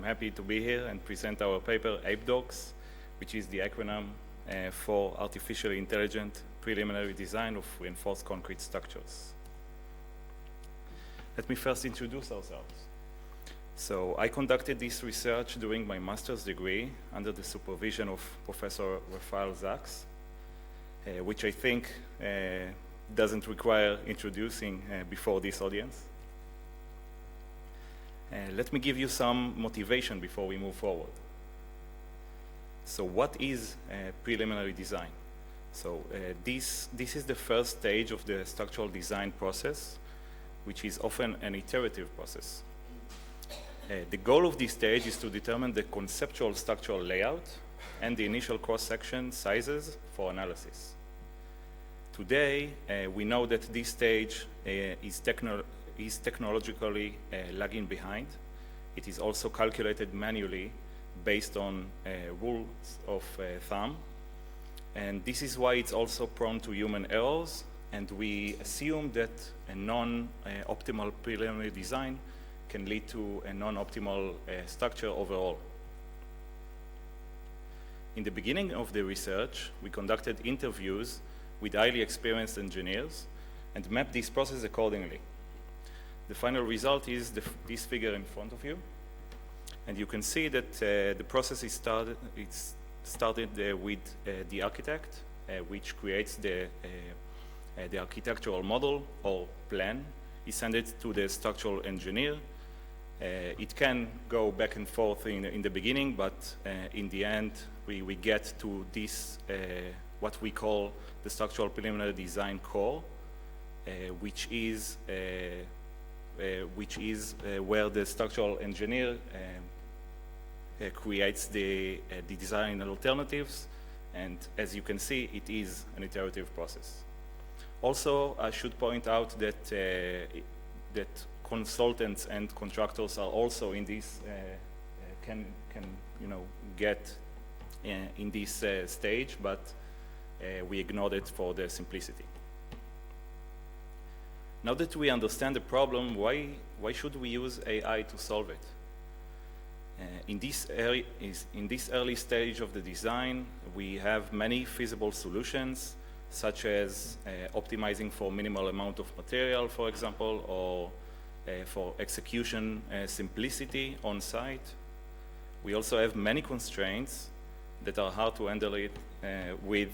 happy to be here and present our paper, AIPDORCS, which is the acronym for Artificially Intelligent Preliminary Design of Reinforced Concrete Structures. Let me first introduce ourselves. So I conducted this research during my master's degree under the supervision of Professor Rafael, which I think doesn't require introducing before this audience. Let me give you some motivation before we move forward. So what is preliminary design? So this is the first stage of the structural design process, which is often an iterative process. The goal of this stage is to determine the conceptual structural layout and the initial cross-section sizes for analysis. Today, we know that this stage is technologically lagging behind. It is also calculated manually based on rules of thumb. And this is why it's also prone to human errors. And we assume that a non-optimal preliminary design can lead to a non-optimal structure overall. In the beginning of the research, we conducted interviews with highly experienced engineers and mapped this process accordingly. The final result is this figure in front of you. And you can see that the process is started with the architect, which creates the architectural model or plan. He sends it to the structural engineer. It can go back and forth in the beginning, but in the end, we get to this, what we call the structural preliminary design core, which is where the structural engineer creates the design alternatives. And as you can see, it is an iterative process. Also, I should point out that that consultants and contractors are also in this can get in this stage, but we ignored it for the simplicity. Now that we understand the problem, why should we use AI to solve it? In this early stage of the design, we have many feasible solutions, such as optimizing for minimal amount of material, for example, or for execution simplicity on site. We also have many constraints that are hard to handle it with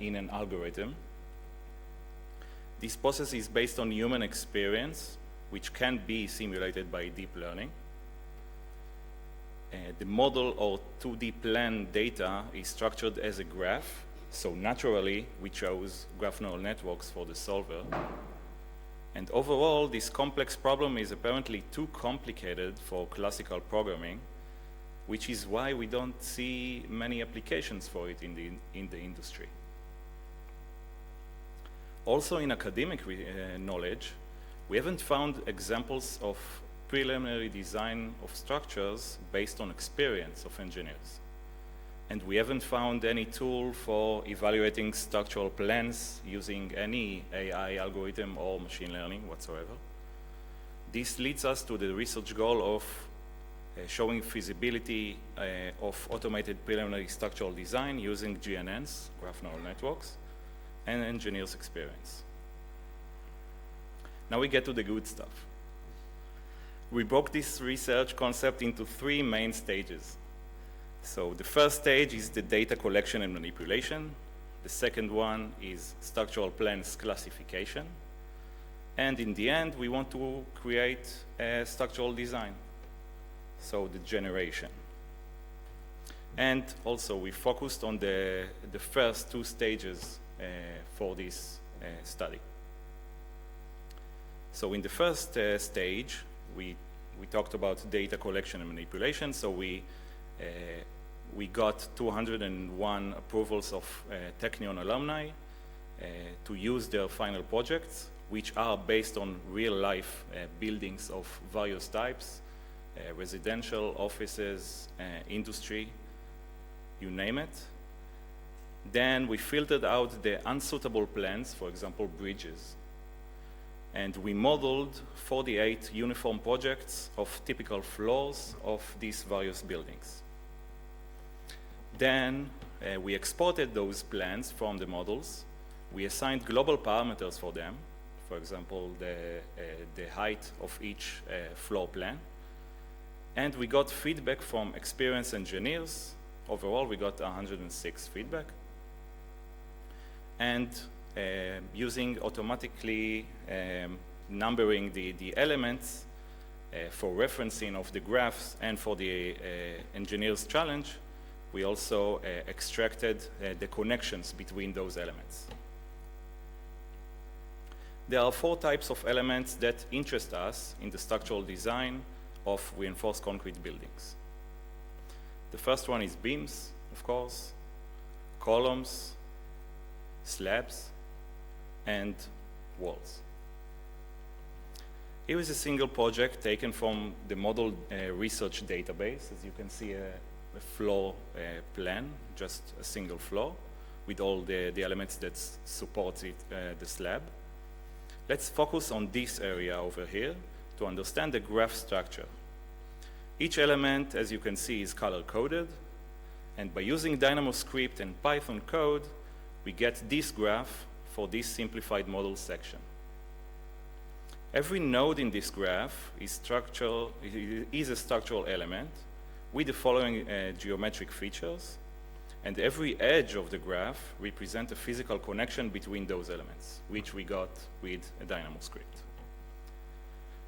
in an algorithm. This process is based on human experience, which can be simulated by deep learning. The model or 2D plan data is structured as a graph, so naturally we chose graph neural networks for the solver. And overall, this complex problem is apparently too complicated for classical programming, which is why we don't see many applications for it in the industry. Also in academic knowledge, we haven't found examples of preliminary design of structures based on experience of engineers. And we haven't found any tool for evaluating structural plans using any AI algorithm or machine learning whatsoever. This leads us to the research goal of showing feasibility of automated preliminary structural design using GNNs, graph neural networks, and engineers' experience. Now we get to the good stuff. We broke this research concept into 3 main stages. So the first stage is the data collection and manipulation. The second one is structural plans classification. And in the end, we want to create a structural design, so the generation. And also, we focused on the first 2 stages for this study. So in the first stage, we talked about data collection and manipulation. So we got 201 approvals of Technion alumni to use their final projects, which are based on real-life buildings of various types, residential, offices, industry, you name it. Then we filtered out the unsuitable plans, for example, bridges. And we modeled 48 uniform projects of typical floors of these various buildings. Then we exported those plans from the models. We assigned global parameters for them, for example, the height of each floor plan. And we got feedback from experienced engineers. Overall, we got 106 feedback. And using automatically numbering the elements for referencing of the graphs and for the engineer's challenge, we also extracted the connections between those elements. There are 4 types of elements that interest us in the structural design of reinforced concrete buildings. The first one is beams, of course, columns, slabs, and walls. Here is a single project taken from the model research database. As you can see, a floor plan, just a single floor, with all the elements that support it, the slab. Let's focus on this area over here to understand the graph structure. Each element, as you can see, is color-coded, and by using DynamoScript and Python code, we get this graph for this simplified model section. Every node in this graph is a structural element with the following geometric features, and every edge of the graph represents a physical connection between those elements, which we got with a DynamoScript.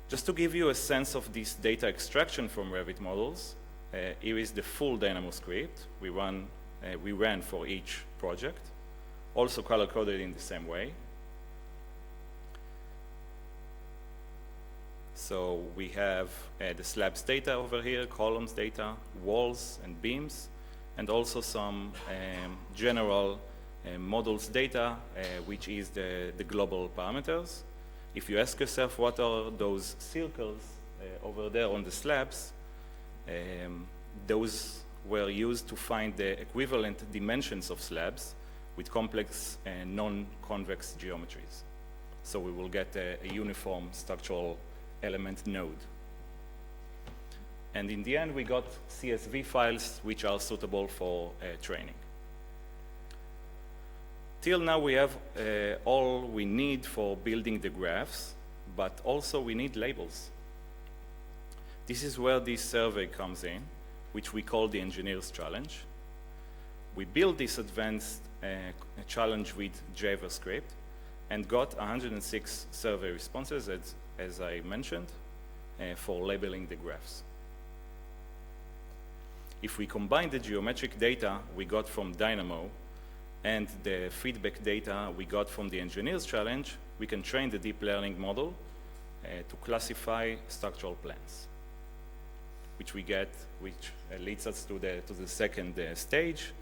Just to give you a sense of this data extraction from Revit models, here is the full DynamoScript we ran for each project, also color-coded in the same way. So we have the slabs data over here, columns data, walls and beams, and also some general models data, which is the global parameters. If you ask yourself what are those circles over there on the slabs, those were used to find the equivalent dimensions of slabs with complex non-convex geometries. So we will get a uniform structural element node. And in the end, we got CSV files which are suitable for training. Till now, we have all we need for building the graphs, but also we need labels. This is where this survey comes in, which we call the Engineer's Challenge. We built this advanced challenge with JavaScript and got 106 survey responses, as I mentioned, for labeling the graphs. If we combine the geometric data we got from Dynamo and the feedback data we got from the Engineer's Challenge, we can train the deep learning model to classify structural plans, which leads us to the second stage.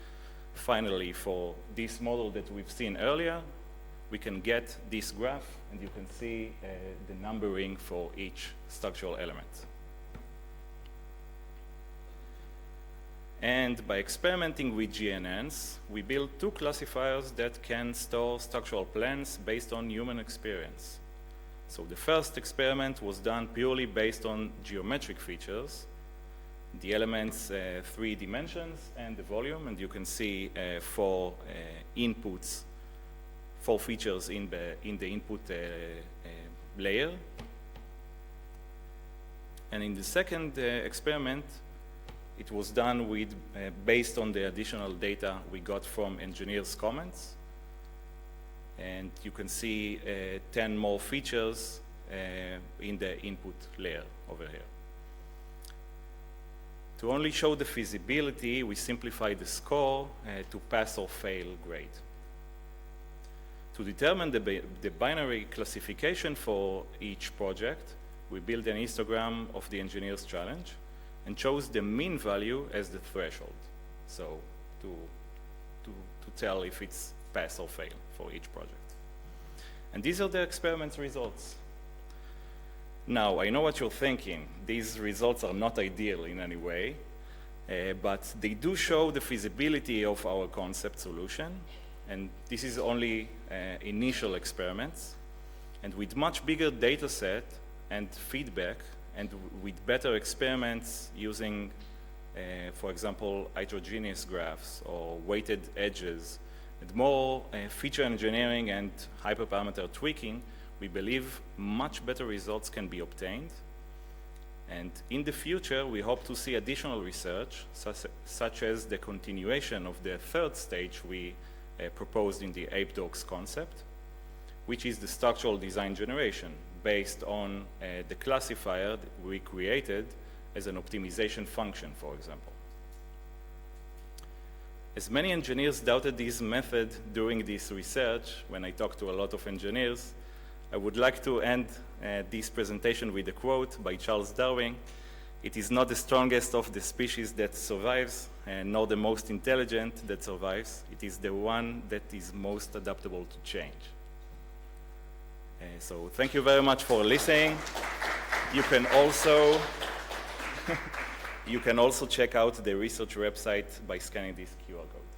Finally, for this model that we've seen earlier, we can get this graph, and you can see the numbering for each structural element. And by experimenting with GNNs, we built 2 classifiers that can store structural plans based on human experience. So the first experiment was done purely based on geometric features, the elements 3 dimensions and the volume, and you can see 4 inputs, 4 features in the input layer. And in the second experiment, it was done with based on the additional data we got from engineers' comments. And you can see 10 more features in the input layer over here. To only show the feasibility, we simplified the score to pass or fail grade. To determine the binary classification for each project, we built an histogram of the Engineer's Challenge and chose the mean value as the threshold, so to tell if it's pass or fail for each project. And these are the experiment's results. Now, I know what you're thinking. These results are not ideal in any way, but they do show the feasibility of our concept solution, and this is only initial experiments. And with much bigger data set and feedback, and with better experiments using, for example, heterogeneous graphs or weighted edges, and more feature engineering and hyperparameter tweaking, we believe much better results can be obtained. And in the future, we hope to see additional research, such as the continuation of the third stage we proposed in the AIPDORCS concept, which is the structural design generation, based on the classifier that we created as an optimization function, for example. As many engineers doubted this method during this research, when I talked to a lot of engineers, I would like to end this presentation with a quote by Charles Darwin. "It is not the strongest of the species that survives, nor the most intelligent that survives. It is the one that is most adaptable to change." So thank you very much for listening. You can also check out the research website by scanning this QR code.